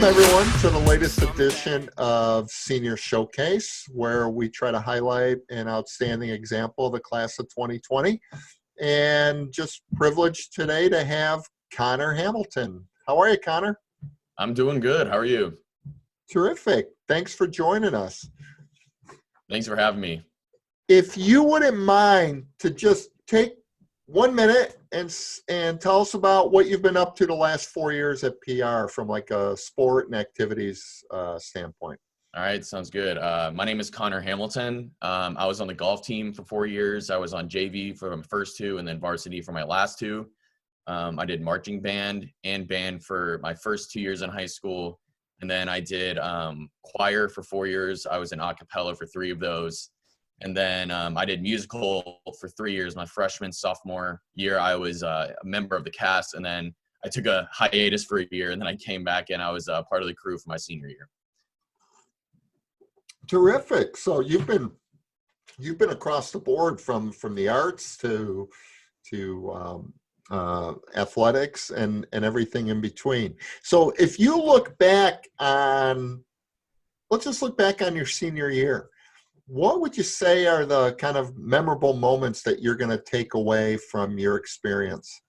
Welcome, everyone, to the latest edition of Senior Showcase, where we try to highlight an outstanding example of the class of 2020. And just privileged today to have Connor Hamilton. How are you, Connor? I'm doing good. How are you? Terrific. Thanks for joining us. Thanks for having me. If you wouldn't mind to just take 1 minute and tell us about what you've been up to the last 4 years at PR from like a sport and activities standpoint. All right, sounds good. My name is Connor Hamilton. I was on the golf team for 4 years. I was on JV for my first two and then varsity for my last two. I did marching band and band for my first 2 years in high school. And then I did choir for 4 years. I was in a cappella for 3 of those. And then I did musical for 3 years. My freshman, sophomore year, I was a member of the cast. And then I took a hiatus for a year. And then I came back and I was part of the crew for my senior year. Terrific. So you've been across the board from the arts to athletics and everything in between. So if you look back on, let's just look back on your senior year. What would you say are the kind of memorable moments that you're going to take away from your experience?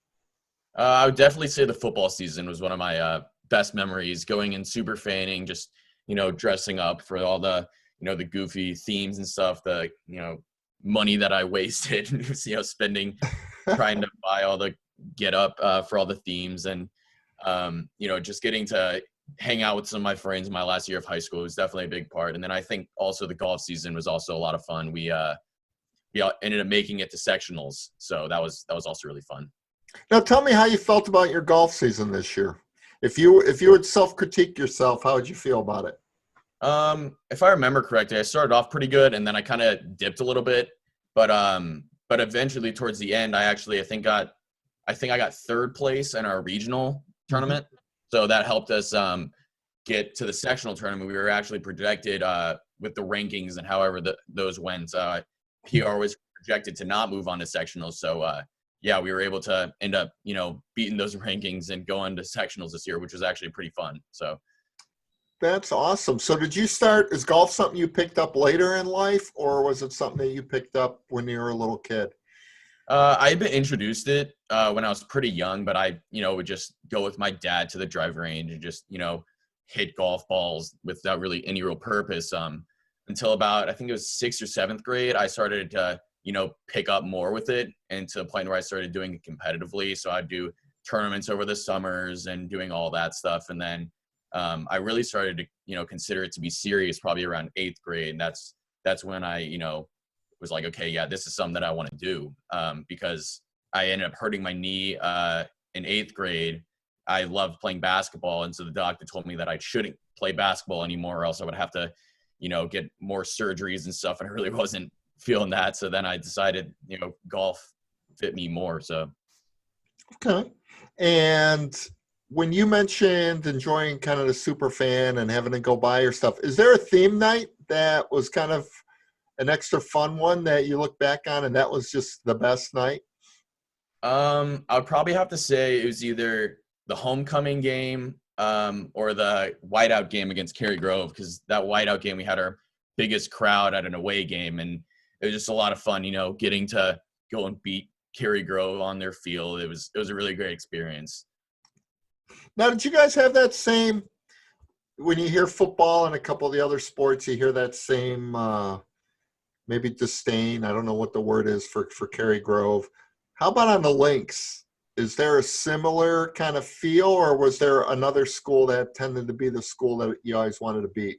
I would definitely say the football season was one of my best memories, going and super fanning, just, dressing up for all the, the goofy themes and stuff, the, money that I wasted, spending, trying to buy all the get up for all the themes and, just getting to hang out with some of my friends in my last year of high school was definitely a big part. And then I think also the golf season was also a lot of fun. We ended up making it to sectionals. So that was also really fun. Now tell me how you felt about your golf season this year. If you would self-critique yourself, how would you feel about it? If I remember correctly, I started off pretty good and then I kind of dipped a little bit, but eventually towards the end, I think I got third place in our regional tournament. So that helped us get to the sectional tournament. We were actually projected with the rankings and however those went. PR was projected to not move on to sectionals. So we were able to end up, beating those rankings and going to sectionals this year, which was actually pretty fun. So that's awesome. So is golf something you picked up later in life, or was it something that you picked up when you were a little kid? I had been introduced it when I was pretty young, but I, would just go with my dad to the driving range and just, hit golf balls without really any real purpose. Until about, I think it was 6th or 7th grade, I started to, pick up more with it, and to the point where I started doing it competitively. So I'd do tournaments over the summers and doing all that stuff. And then I really started to, consider it to be serious probably around 8th grade. And that's when I, was like, okay, yeah, this is something that I want to do, because I ended up hurting my knee in 8th grade. I loved playing basketball, and so the doctor told me that I shouldn't play basketball anymore, or else I would have to, get more surgeries and stuff, and I really wasn't feeling that. So then I decided, golf fit me more. So okay. And when you mentioned enjoying kind of the super fan and having to go buy your stuff, is there a theme night that was kind of an extra fun one that you look back on and that was just the best night? I would probably have to say it was either the homecoming game or the whiteout game against Cary Grove, because that whiteout game we had our biggest crowd at an away game, and it was just a lot of fun, getting to go and beat Cary Grove on their field. It was a really great experience. Now, did you guys have that same, when you hear football and a couple of the other sports, you hear that same maybe disdain, I don't know what the word is for Cary Grove. How about on the links? Is there a similar kind of feel, or was there another school that tended to be the school that you always wanted to beat?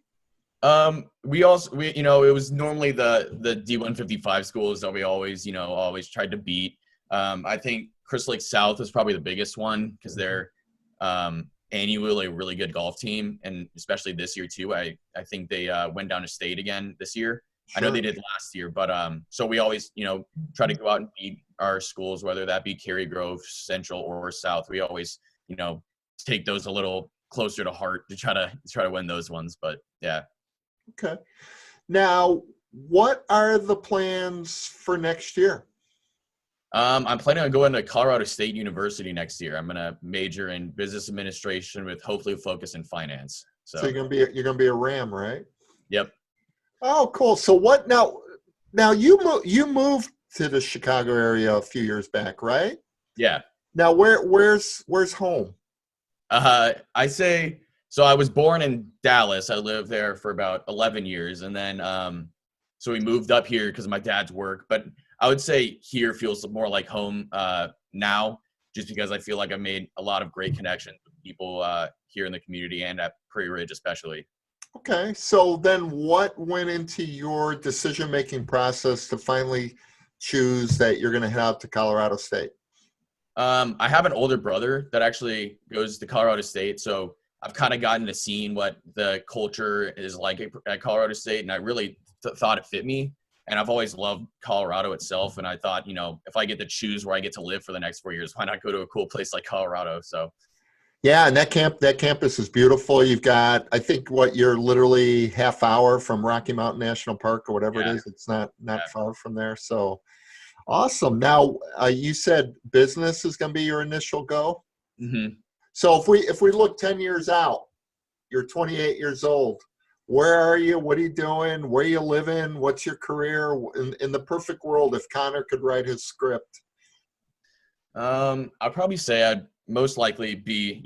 We it was normally the D155 schools that we always tried to beat. I think Crystal Lake South is probably the biggest one because they're annually a really good golf team, and especially this year too. I think they went down to state again this year. Sure. I know they did last year, but so we always try to go out and beat our schools, whether that be Cary Grove, Central, or South. We always take those a little closer to heart to try to win those ones. But yeah. Okay. Now, what are the plans for next year? I'm planning on going to Colorado State University next year. I'm gonna major in business administration with hopefully a focus in finance. So So, you're gonna be a Ram, right? yep, Oh, cool. So what now? Now you moved to the Chicago area a few years back, right? yeah. Now where's home? I say so. I was born in Dallas. I lived there for about 11 years, and then so we moved up here because of my dad's work. But I would say here feels more like home now, just because I feel like I made a lot of great connections with people here in the community and at Prairie Ridge, especially. Okay. So then what went into your decision-making process to finally choose that you're going to head out to Colorado State? I have an older brother that actually goes to Colorado State, so I've kind of gotten to seeing what the culture is like at Colorado State, and I really thought it fit me. And I've always loved Colorado itself, and I thought, if I get to choose where I get to live for the next 4 years, why not go to a cool place like Colorado? So, Yeah, and that campus is beautiful. You've got, I think, what you're literally half hour from Rocky Mountain National Park or whatever it yeah, is. It's not yeah. far from there. So awesome. Now, you said business is going to be your initial go. hmm So if we look 10 years out, you're 28 years old. Where are you? What are you doing? Where you living? What's your career? In the perfect world, if Connor could write his script. I'd probably say I'd most likely be,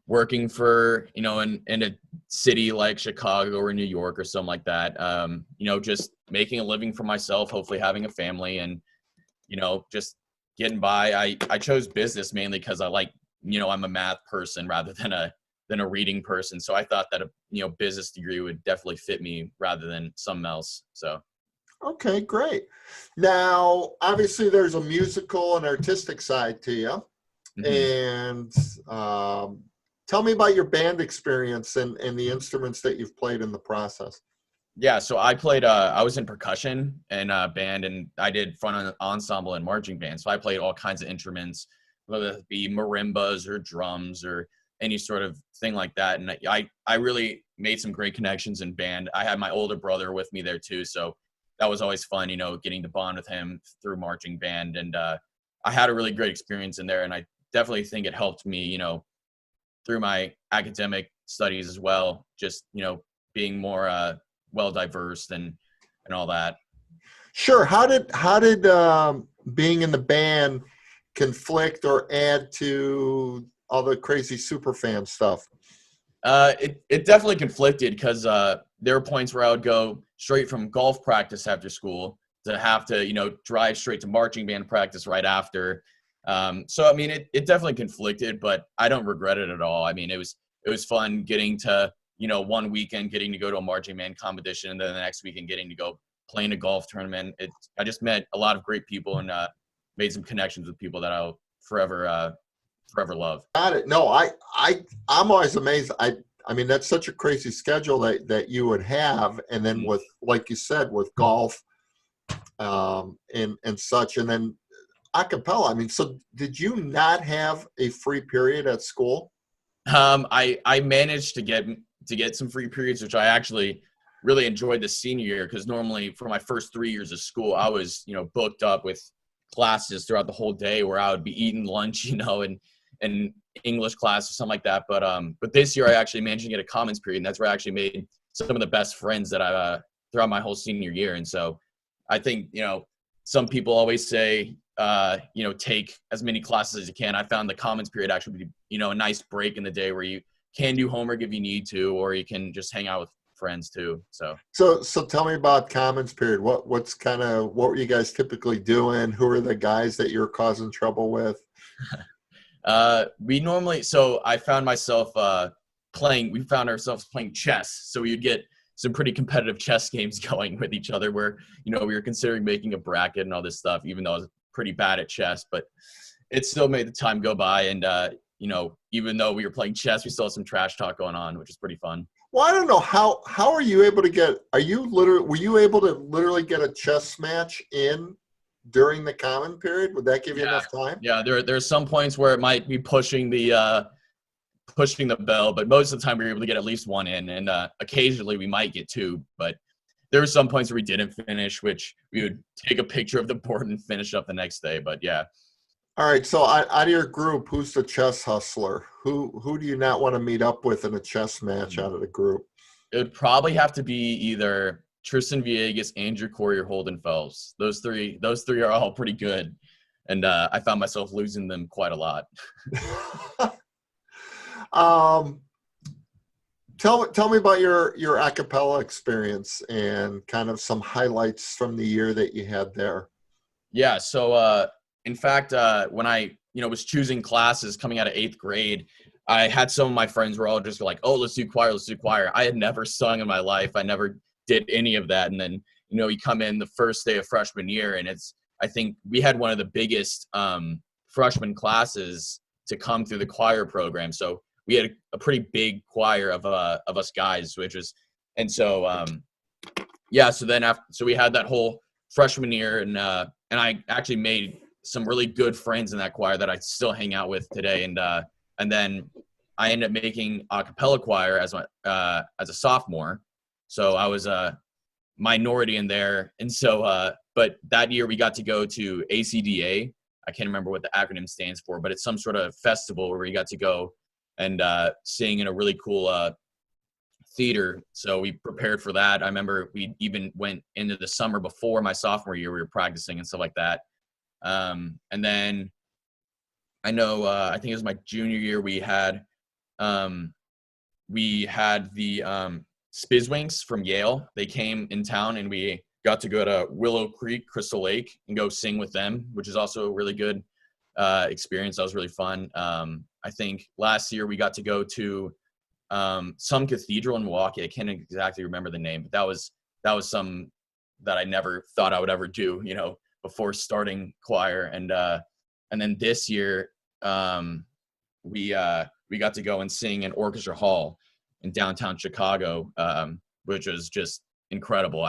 working for, in a city like Chicago or New York or something like that. Just making a living for myself, hopefully having a family and, just getting by. I chose business mainly because I like, I'm a math person rather than a reading person. So I thought that a business degree would definitely fit me rather than something else. So. Okay, great. Now, obviously, there's a musical and artistic side to you. Mhm. And tell me about your band experience and the instruments that you've played in the process. Yeah, so I was in percussion and band, and I did front ensemble and marching band. So I played all kinds of instruments, whether it be marimbas or drums or any sort of thing like that. And I really made some great connections in band. I had my older brother with me there too, so that was always fun, getting to bond with him through marching band. And I had a really great experience in there, and I definitely think it helped me, through my academic studies as well, just, being more well diverse and all that. Sure. How did being in the band conflict or add to all the crazy super fan stuff? It definitely conflicted because there were points where I would go straight from golf practice after school to have to, drive straight to marching band practice right after. So I mean, it definitely conflicted, but I don't regret it at all. I mean, it was fun getting to, one weekend getting to go to a marching band competition, and then the next weekend getting to go play in a golf tournament. I just met a lot of great people and made some connections with people that I'll forever love. Got it. No, I'm always amazed. I mean, that's such a crazy schedule that you would have, and then Mm. with, like you said, with golf, and such, and then a cappella. I mean, so did you not have a free period at school? I managed to get some free periods, which I actually really enjoyed the senior year because normally for my first 3 years of school, I was booked up with classes throughout the whole day where I would be eating lunch, and English class or something like that. But this year I actually managed to get a commons period, and that's where I actually made some of the best friends that I throughout my whole senior year. And so I think some people always say take as many classes as you can. I found the commons period actually be, a nice break in the day where you can do homework if you need to, or you can just hang out with friends too. So, So tell me about commons period. What were you guys typically doing? Who are the guys that you're causing trouble with? so I found myself we found ourselves playing chess. So we would get some pretty competitive chess games going with each other where, we were considering making a bracket and all this stuff, even though I was pretty bad at chess, but it still made the time go by. And, even though we were playing chess, we still had some trash talk going on, which is pretty fun. Well, I don't know how are you able to get? Were you able to literally get a chess match in during the common period? Would that give you Yeah. enough time? Yeah. There's some points where it might be pushing the bell, but most of the time we were able to get at least one in, and occasionally we might get two. But there were some points where we didn't finish, which we would take a picture of the board and finish up the next day. But yeah. All right. So out of your group, who's the chess hustler? Who do you not want to meet up with in a chess match out of the group? It would probably have to be either Tristan Villegas, Andrew Corey, or Holden Phelps. Those three are all pretty good. And I found myself losing them quite a lot. Tell me about your a cappella experience and kind of some highlights from the year that you had there. Yeah. So in fact, when I was choosing classes coming out of 8th grade, I had some of my friends were all just like, "Oh, let's do choir, let's do choir." I had never sung in my life. I never did any of that. And then you come in the first day of freshman year, and I think we had one of the biggest freshman classes to come through the choir program. So we had a pretty big choir of us guys, and so so we had that whole freshman year, and I actually made some really good friends in that choir that I still hang out with today, and then I ended up making a cappella choir as a sophomore, so I was a minority in there, and so but that year we got to go to ACDA. I can't remember what the acronym stands for, but it's some sort of festival where we got to go and sing in a really cool theater. So we prepared for that. I remember we even went into the summer before my sophomore year. We were practicing and stuff like that. And then I know I think it was my junior year we had the Spizwinks from Yale. They came in town and we got to go to Willow Creek, Crystal Lake, and go sing with them, which is also a really good experience. That was really fun. I think last year we got to go to some cathedral in Milwaukee. I can't exactly remember the name, but that was some that I never thought I would ever do, before starting choir. And then this year we got to go and sing in Orchestra Hall in downtown Chicago, which was just incredible.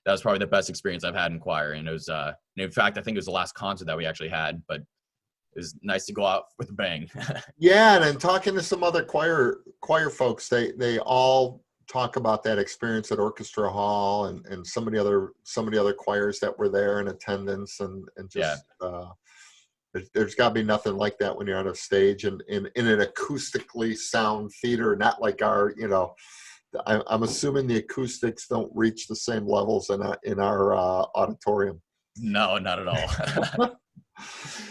That was probably the best experience I've had in choir. And it was, in fact, I think it was the last concert that we actually had, but it was nice to go out with a bang. Yeah, and then talking to some other choir folks, they all talk about that experience at Orchestra Hall and some of the other choirs that were there in attendance, and just there's got to be nothing like that when you're on a stage and in an acoustically sound theater, not like our, I'm assuming the acoustics don't reach the same levels in our auditorium. No, not at all.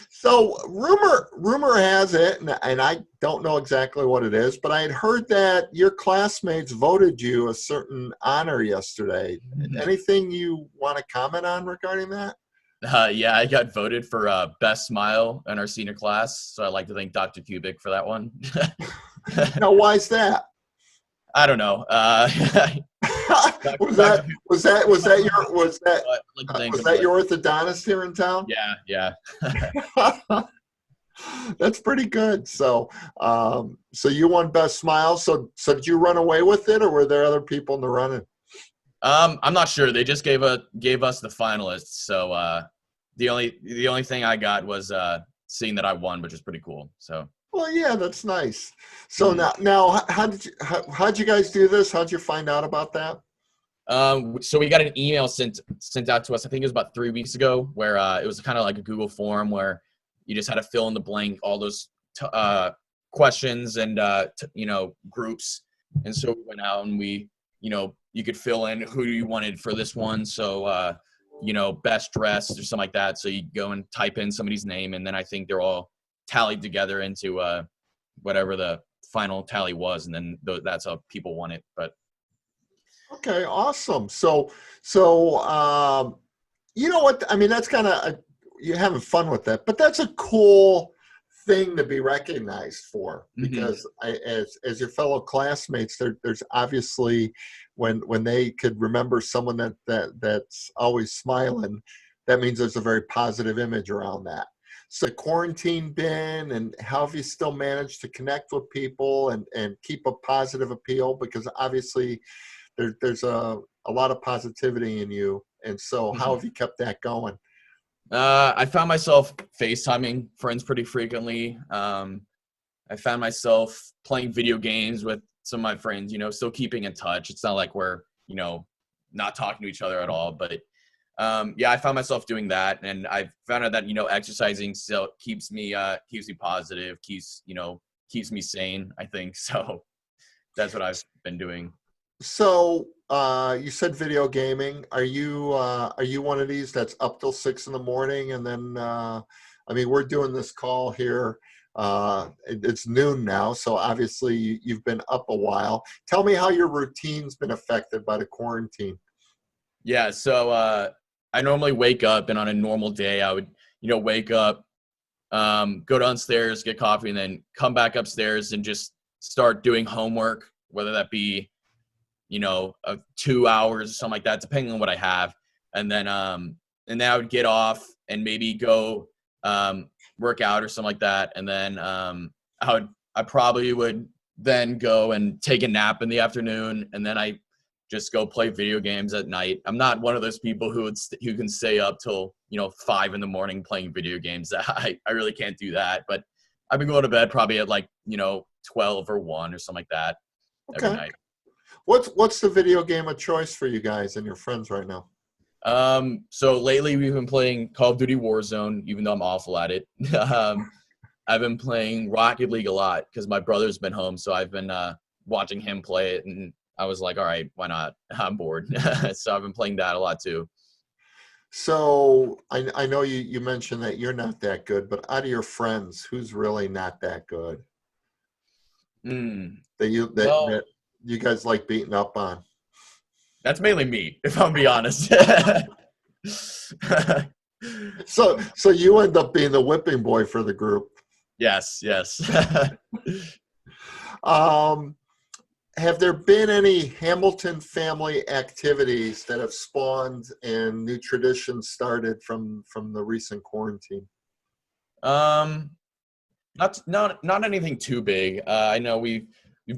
So rumor has it, and I don't know exactly what it is, but I had heard that your classmates voted you a certain honor yesterday. Mm-hmm. Anything you want to comment on regarding that? Yeah, I got voted for best smile in our senior class, so I'd like to thank Dr. Kubik for that one. Now, why is that? I don't know. Was that your orthodontist here in town? Yeah. That's pretty good. So you won best smile. So did you run away with it, or were there other people in the running? I'm not sure. They just gave us the finalists. So the only thing I got was seeing that I won, which is pretty cool. So. Well, yeah, that's nice. So now, how'd you guys do this? How'd you find out about that? So we got an email sent out to us. I think it was about 3 weeks ago, where it was kind of like a Google form where you just had to fill in the blank, all those questions and groups. And so we went out and we, you could fill in who you wanted for this one. So best dressed or something like that. So you go and type in somebody's name, and then I think they're all tallied together into whatever the final tally was, and then that's how people won it. But okay, awesome. So you know what? I mean, that's kind of you're having fun with that, but that's a cool thing to be recognized for, because as your fellow classmates, there's obviously when they could remember someone that's always smiling, that means there's a very positive image around that. So quarantine been, and how have you still managed to connect with people and keep a positive appeal? Because obviously there's a lot of positivity in you. And so how have you kept that going? I found myself FaceTiming friends pretty frequently. I found myself playing video games with some of my friends, still keeping in touch. It's not like we're, not talking to each other at all. But yeah, I found myself doing that, and I found out that exercising still keeps me positive, keeps me sane, I think. So that's what I've been doing. So you said video gaming. Are you one of these that's up till 6 in the morning and then I mean we're doing this call here. It's noon now, so obviously you've been up a while. Tell me how your routine's been affected by the quarantine. Yeah, so I normally wake up, and on a normal day, I would, wake up, go downstairs, get coffee, and then come back upstairs and just start doing homework, whether that be, 2 hours or something like that, depending on what I have. And then I would get off and maybe go work out or something like that. And then I probably would then go and take a nap in the afternoon, and then I just go play video games at night. I'm not one of those people who can stay up till 5 in the morning playing video games. I really can't do that. But I've been going to bed probably at 12 or 1 or something like that every Okay. night. What's the video game of choice for you guys and your friends right now? So lately we've been playing Call of Duty Warzone, even though I'm awful at it. I've been playing Rocket League a lot because my brother's been home, so I've been watching him play it, and I was like, all right, why not? I'm bored. So I've been playing that a lot too. So I know you mentioned that you're not that good, but out of your friends, who's really not that good Well, that you guys like beating up on? that's mainly me, if I'm be honest. So you end up being the whipping boy for the group. Yes. Um, have there been any Hamilton family activities that have spawned and new traditions started from the recent quarantine? Um, not anything too big. I know we've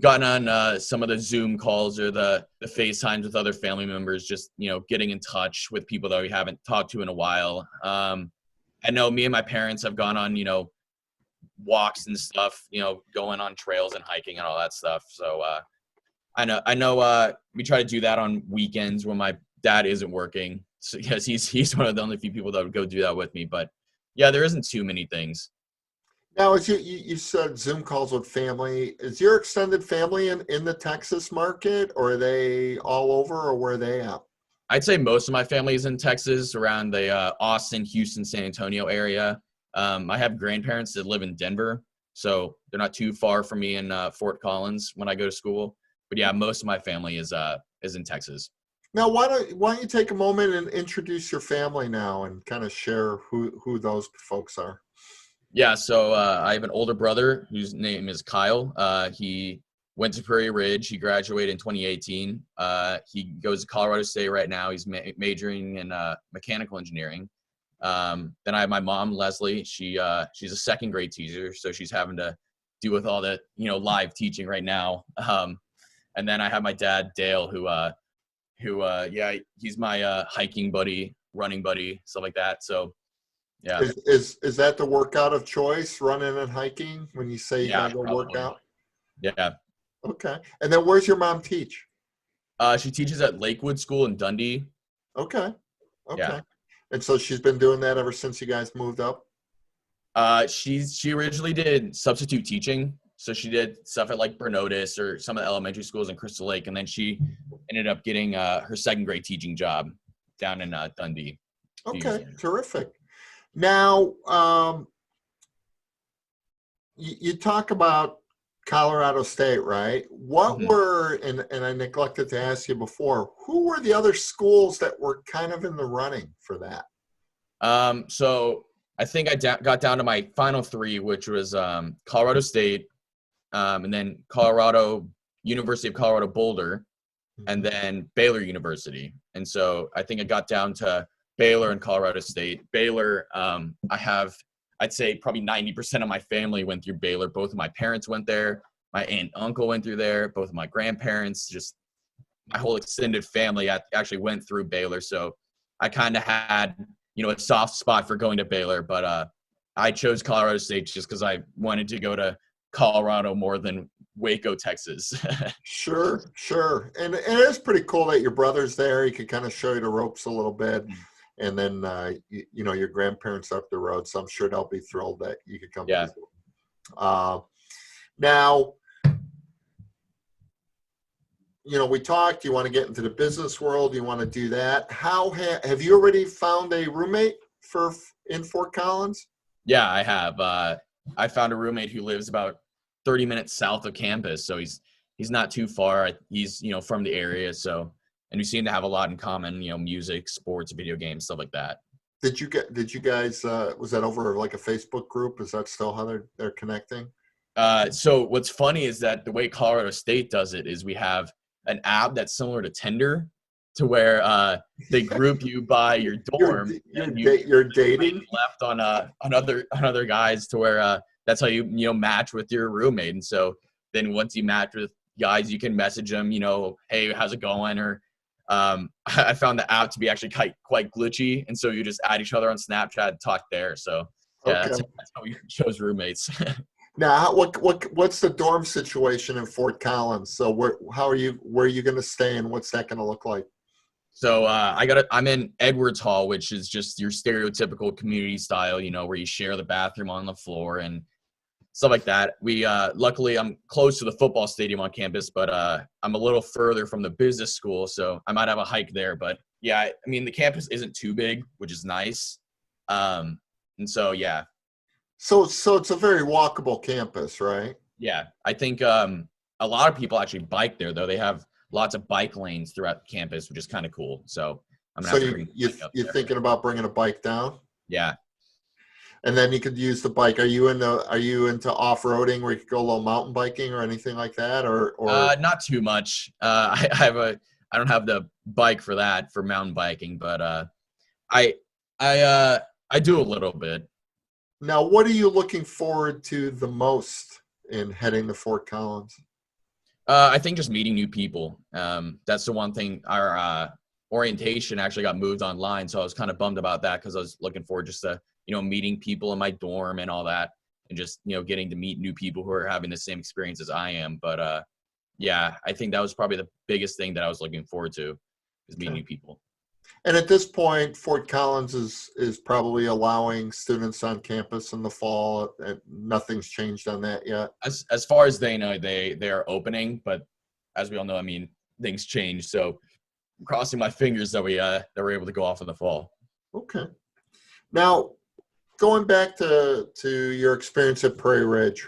gotten on some of the Zoom calls or the FaceTimes with other family members, just getting in touch with people that we haven't talked to in a while. I know me and my parents have gone on walks and stuff, going on trails and hiking and all that stuff. So I know we try to do that on weekends when my dad isn't working. So yes, he's one of the only few people that would go do that with me. But yeah, there isn't too many things. Now, as you said, Zoom calls with family. Is your extended family in the Texas market, or are they all over, or where are they at? I'd say most of my family is in Texas, around the Austin, Houston, San Antonio area. I have grandparents that live in Denver, so they're not too far from me in Fort Collins when I go to school. But yeah, most of my family is in Texas. Now, why don't you take a moment and introduce your family now and kind of share who those folks are? Yeah, so I have an older brother whose name is Kyle. He went to Prairie Ridge. He graduated in 2018. He goes to Colorado State right now. He's majoring in mechanical engineering. Then I have my mom, Leslie. She's a second grade teacher, so she's having to deal with all the live teaching right now. And then I have my dad, Dale, who yeah, he's my hiking buddy, running buddy, stuff like that. So yeah. Is that the workout of choice, running and hiking, when you say you Yeah, gotta go work probably. out? Yeah. Okay. And then where's your mom teach? She teaches at Lakewood School in Dundee. Okay. Yeah. Okay. And so she's been doing that ever since you guys moved up? She originally did substitute teaching. So she did stuff at like Bernotis or some of the elementary schools in Crystal Lake. And then she ended up getting her second grade teaching job down in Dundee. Okay. Terrific. Now, you talk about Colorado State, right? What Mhm. were, and I neglected to ask you before, who were the other schools that were kind of in the running for that? So I think I got down to my final three, which was Colorado State, and then University of Colorado Boulder, and then Baylor University. And so I think I got down to Baylor and Colorado State. Baylor, I'd say probably 90% of my family went through Baylor. Both of my parents went there. My aunt and uncle went through there. Both of my grandparents, just my whole extended family actually went through Baylor. So I kind of had, a soft spot for going to Baylor, but I chose Colorado State just because I wanted to go to Colorado more than Waco, Texas. Sure, sure. And it is pretty cool that your brother's there. He could kind of show you the ropes a little bit. And then, you know, your grandparents up the road. So I'm sure they'll be thrilled that you could come Yeah. visit. Now, you know, we talked, you want to get into the business world. You want to do that. How have you already found a roommate in Fort Collins? Yeah, I have. I found a roommate who lives about 30 minutes south of campus. So he's not too far. He's, you know, from the area. So, and we seem to have a lot in common, you know, music, sports, video games, stuff like that. Did you guys, was that over like a Facebook group? Is that still how they're connecting? So what's funny is that the way Colorado State does it is we have an app that's similar to Tinder, to where they group you by your dorm. You're dating left on other guys, to where that's how you know, match with your roommate. And so then once you match with guys, you can message them, you know, hey, how's it going? Or I found the app to be actually quite glitchy, and so you just add each other on Snapchat and talk there. So yeah, okay. that's how we chose roommates. Now, what's the dorm situation in Fort Collins? So where are you going to stay, and what's that going to look like? So I'm in Edwards Hall, which is just your stereotypical community style, you know, where you share the bathroom on the floor and stuff like that. We luckily I'm close to the football stadium on campus, but I'm a little further from the business school, so I might have a hike there. But yeah, I mean, the campus isn't too big, which is nice. And so yeah. So it's a very walkable campus, right? Yeah, I think a lot of people actually bike there, though. They have lots of bike lanes throughout the campus, which is kind of cool. So I'm gonna have to bring you're thinking about bringing a bike down? Yeah. And then you could use the bike. Are you into off-roading where you could go a little mountain biking or anything like that? Or Not too much. I don't have the bike for that, for mountain biking, but I do a little bit. Now, what are you looking forward to the most in heading to Fort Collins? I think just meeting new people. That's the one thing. Our orientation actually got moved online, so I was kind of bummed about that, because I was looking forward just to, you know, meeting people in my dorm and all that, and just, you know, getting to meet new people who are having the same experience as I am. But yeah, I think that was probably the biggest thing that I was looking forward to, is meeting new people. And at this point, Fort Collins is probably allowing students on campus in the fall. Nothing's changed on that yet. As far as they know, they are opening, but as we all know, I mean, things change. So I'm crossing my fingers that we're able to go off in the fall. Okay. Now, going back to your experience at Prairie Ridge,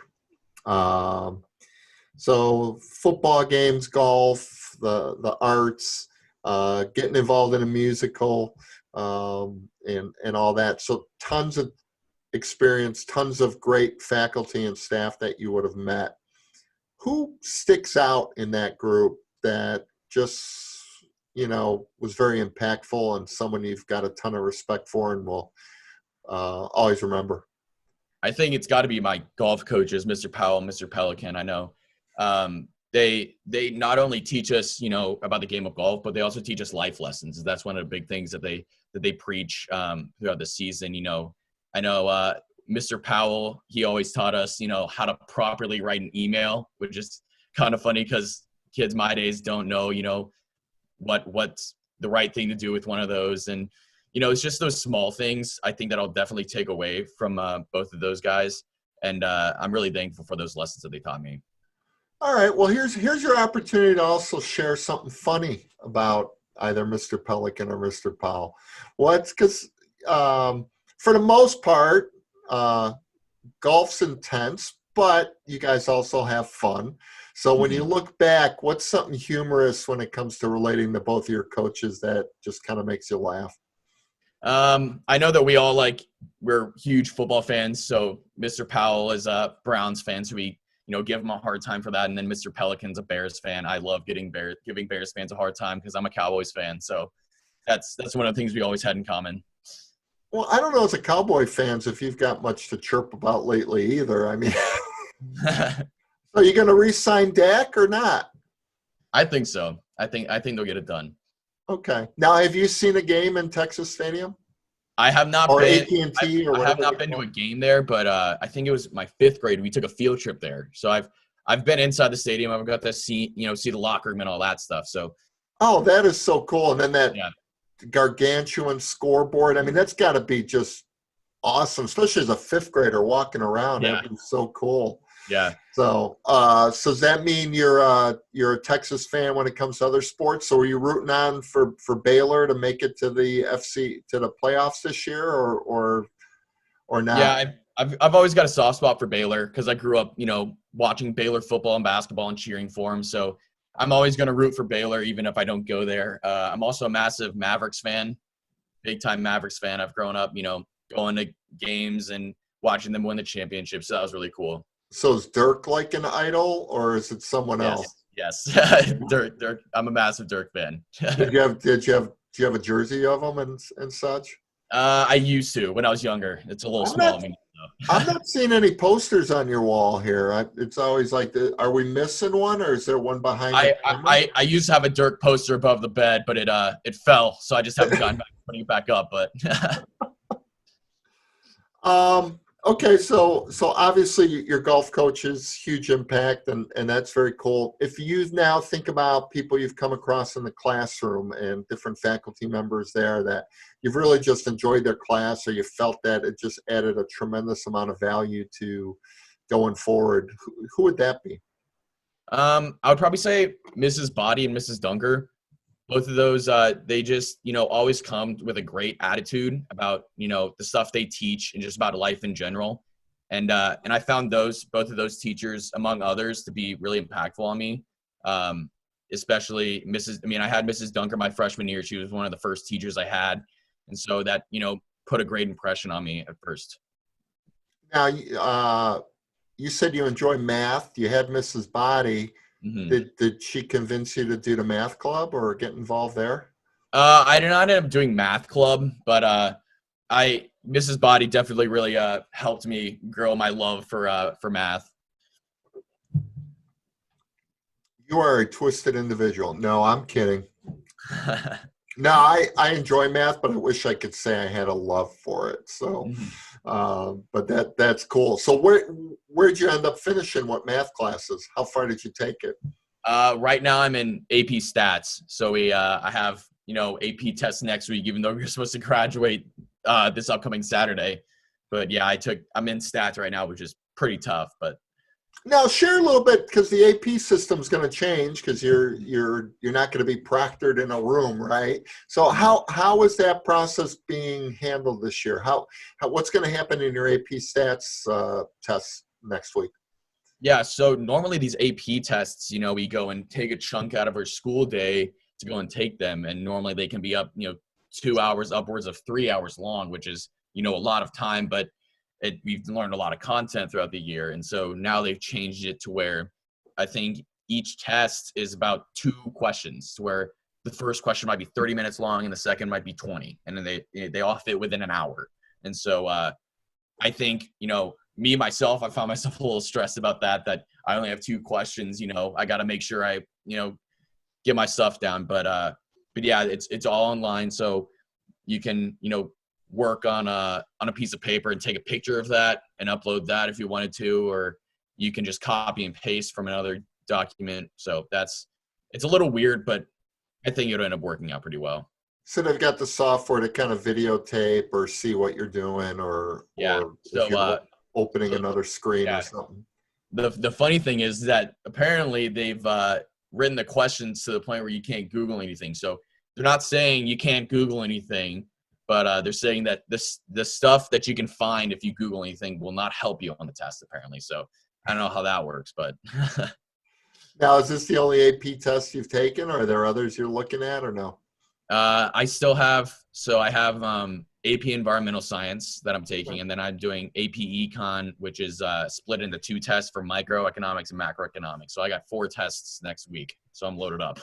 so football games, golf, the arts, getting involved in a musical, and all that. So tons of experience, tons of great faculty and staff that you would have met. Who sticks out in that group that just, you know, was very impactful, and someone you've got a ton of respect for and will always remember? I think it's got to be my golf coaches, Mr. Powell, Mr. Pelican. I know they not only teach us, you know, about the game of golf, but they also teach us life lessons. That's one of the big things that they preach throughout the season. You know, I know Mr. Powell, he always taught us, you know, how to properly write an email, which is kind of funny because kids my days don't know, you know, what's the right thing to do with one of those. And, you know, it's just those small things I think that I'll definitely take away from both of those guys. And I'm really thankful for those lessons that they taught me. All right. Well, here's your opportunity to also share something funny about either Mr. Pelican or Mr. Powell. Well, it's because for the most part, golf's intense, but you guys also have fun. So when you look back, what's something humorous when it comes to relating to both of your coaches that just kind of makes you laugh? I know that we're huge football fans. So Mr. Powell is a Browns fan, so we, you know, give him a hard time for that. And then Mr. Pelican's a Bears fan. I love giving Bears fans a hard time because I'm a Cowboys fan. So that's one of the things we always had in common. Well, I don't know as a Cowboy fans if you've got much to chirp about lately either. I mean, are you going to re-sign Dak or not? I think so. I think they'll get it done. Okay. Now, have you seen a game in Texas Stadium? I have not or been AT&T or I have not been to a game there, but I think it was my 5th grade. We took a field trip there, so I've I've been inside the stadium. I've got to see the locker room and all that stuff. So Oh, that is so cool. And then that yeah, gargantuan scoreboard. I mean, that's got to be just awesome, especially as a fifth grader walking around. yeah, That'd be so cool. yeah. So, so does that mean you're a Texas fan when it comes to other sports? So, are you rooting on for Baylor to make it to the playoffs this year, or Yeah, not? I've always got a soft spot for Baylor because I grew up, watching Baylor football and basketball and cheering for them. So I'm always going to root for Baylor, even if I don't go there. I'm also a massive Mavericks fan, big time Mavericks fan. I've grown up, going to games and watching them win the championship. So that was really cool. So, is Dirk like an idol, or is it someone else? Yes. Dirk. I'm a massive Dirk fan. Did you have a jersey of him and such? I used to when I was younger. It's a little I'm small. not. I'm not seeing any posters on your wall here. It's always like, are we missing one, or is there one behind the camera? I used to have a Dirk poster above the bed, but it fell, so I just haven't gotten back to putting it back up. But Okay, so obviously your golf coach is huge impact, and that's very cool. If you now think about people you've come across in the classroom and different faculty members there that you've really just enjoyed their class, or you felt that it just added a tremendous amount of value to going forward, who would that be? I would probably say Mrs. Body and Mrs. Dunker. Both of those, they just, always come with a great attitude about, the stuff they teach and just about life in general. And I found both of those teachers, among others, to be really impactful on me. Especially I had Mrs. Dunker my freshman year. She was one of the first teachers I had. And so that, put a great impression on me at first. Now, you said you enjoy math. You had Mrs. Body. Mm-hmm. Did she convince you to do the math club or get involved there? I did not end up doing math club, but Mrs. Body definitely really helped me grow my love for math. You are a twisted individual. No, I'm kidding. No, I enjoy math, but I wish I could say I had a love for it. So, but that's cool. So where'd you end up finishing? What math classes? How far did you take it? Right now I'm in AP Stats, so I have AP tests next week, even though we're supposed to graduate this upcoming Saturday. But yeah, I'm in Stats right now, which is pretty tough. But Now share a little bit, because the AP system is going to change, because you're not going to be proctored in a room, right? So how is that process being handled this year? What's going to happen in your AP Stats tests next week? yeah, so normally these AP tests, we go and take a chunk out of our school day to go and take them, and normally they can be up, 2 hours, upwards of 3 hours long, which is a lot of time, but we've learned a lot of content throughout the year. And so now they've changed it to where I think each test is about 2 questions, to where the first question might be 30 minutes long and the second might be 20. And then they all fit within an hour. And so I think, myself, I found myself a little stressed about that I only have 2 questions. I got to make sure I, get my stuff down. But yeah, it's all online. So you can, work on a piece of paper and take a picture of that and upload that if you wanted to, or you can just copy and paste from another document. So it's a little weird, but I think it'll end up working out pretty well. So they've got the software to kind of videotape or see what you're doing, or if you're opening another screen or something. The funny thing is that apparently they've written the questions to the point where you can't Google anything. So they're not saying you can't Google anything, but they're saying that the stuff that you can find if you Google anything will not help you on the test, apparently. So I don't know how that works, but. Now, is this the only AP test you've taken, or are there others you're looking at, or no? I have AP Environmental Science that I'm taking, and then I'm doing AP Econ, which is split into 2 tests for microeconomics and macroeconomics. So I got 4 tests next week, so I'm loaded up.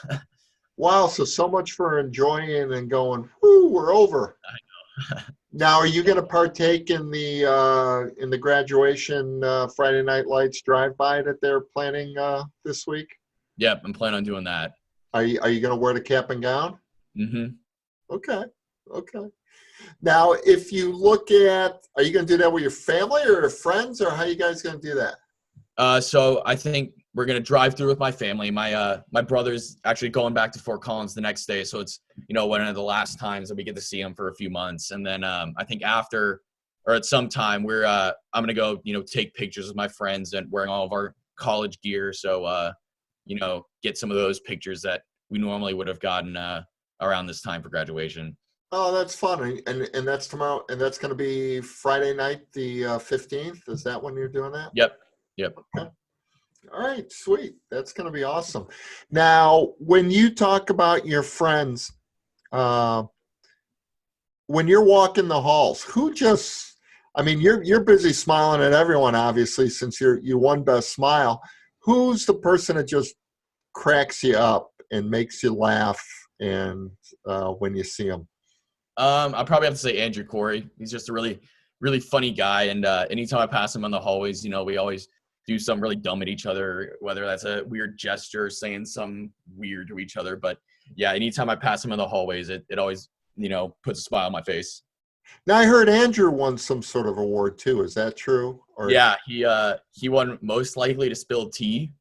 Wow, so much for enjoying and going, whoo, we're over. I know. Now, are you going to partake in the graduation Friday Night Lights drive-by that they're planning this week? Yep, I'm planning on doing that. Are you going to wear the cap and gown? Mm-hmm. Okay. Now, if you look at, are you going to do that with your family or your friends, or how are you guys going to do that? So I think we're gonna drive through with my family. My brother's actually going back to Fort Collins the next day, so it's one of the last times that we get to see him for a few months. And then I think after or at some time I'm gonna go take pictures with my friends and wearing all of our college gear. So get some of those pictures that we normally would have gotten around this time for graduation. Oh, that's fun. And that's tomorrow, and that's going to be Friday night, the 15th. Is that when you're doing that? Yep. Yep. Okay. All right, sweet. That's going to be awesome. Now, when you talk about your friends, uh, when you're walking the halls, you're busy smiling at everyone, obviously, since you won Best Smile. Who's the person that just cracks you up and makes you laugh and when you see them? I probably have to say Andrew Corey. He's just a really, really funny guy. And anytime I pass him in the hallways, we always do something really dumb at each other, whether that's a weird gesture, saying something weird to each other. But yeah, anytime I pass him in the hallways, it always, puts a smile on my face. Now, I heard Andrew won some sort of award too. Is that true? Or Yeah, he won most likely to spill tea.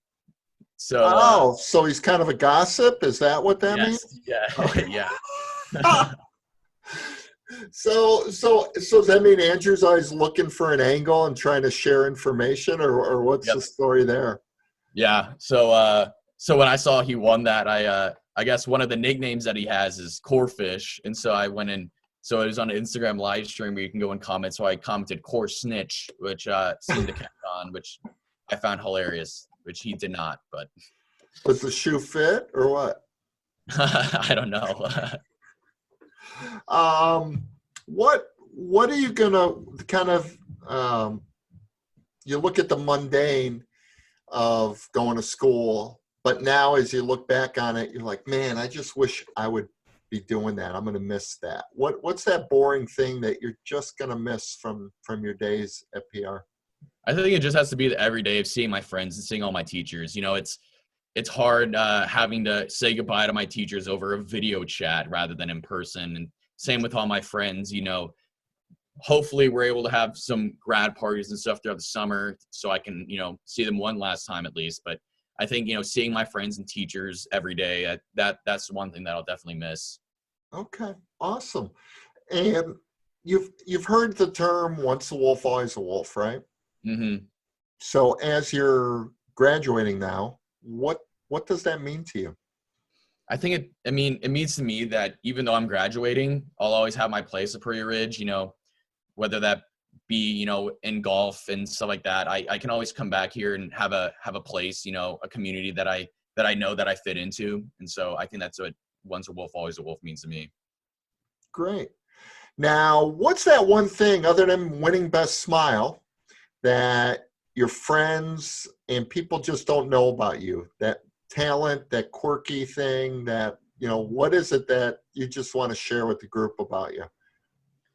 So so he's kind of a gossip. Is that what that yes, means? yeah, yeah. So does that mean Andrew's always looking for an angle and trying to share information, or what's Yep. the story there? Yeah. So when I saw he won that, I guess one of the nicknames that he has is Corefish, and so I went in. So it was on an Instagram live stream where you can go and comment. So I commented Core Snitch, which seemed to catch on, which I found hilarious, which he did not. But Does the shoe fit or what? I don't know. What are you gonna kind of you look at the mundane of going to school, but now as you look back on it, you're like, man, I just wish I would be doing that. I'm gonna miss that. What's that boring thing that you're just gonna miss from your days at PR? I think it just has to be the everyday of seeing my friends and seeing all my teachers. It's hard having to say goodbye to my teachers over a video chat rather than in person. And same with all my friends. Hopefully we're able to have some grad parties and stuff throughout the summer so I can, see them one last time at least. But I think, seeing my friends and teachers every day, that's one thing that I'll definitely miss. Okay, awesome. And you've heard the term "once a wolf, always a wolf," right? Mm-hmm. So as you're graduating now, what does that mean to you? I think it means to me that even though I'm graduating, I'll always have my place at Prairie Ridge, whether that be, in golf and stuff like that. I can always come back here and have a place, a community that I know that I fit into. And so I think that's what once a wolf, always a wolf means to me. Great. Now, what's that one thing other than winning Best Smile that your friends and people just don't know about you? That talent, that quirky thing, what is it that you just want to share with the group about you?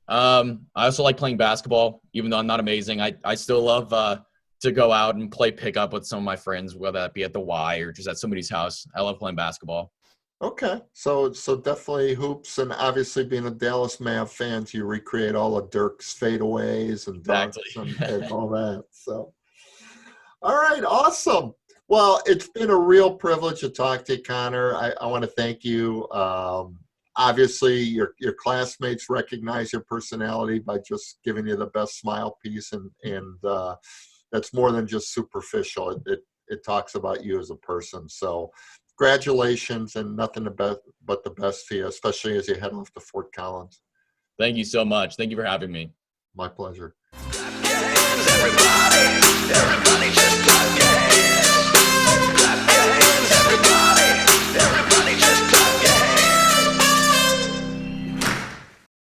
I also like playing basketball, even though I'm not amazing. I still love to go out and play pickup with some of my friends, whether that be at the Y or just at somebody's house. I love playing basketball. Okay, so definitely hoops, and obviously being a Dallas Mav fan, you recreate all of Dirk's fadeaways and Exactly. dunks and all that. So, all right, awesome. Well, it's been a real privilege to talk to you, Connor. I want to thank you. Obviously, your classmates recognize your personality by just giving you the best smile piece, and that's more than just superficial. It talks about you as a person. So, congratulations, and nothing but the best for you, especially as you head off to Fort Collins. Thank you so much. Thank you for having me. My pleasure. Clap your hands, everybody.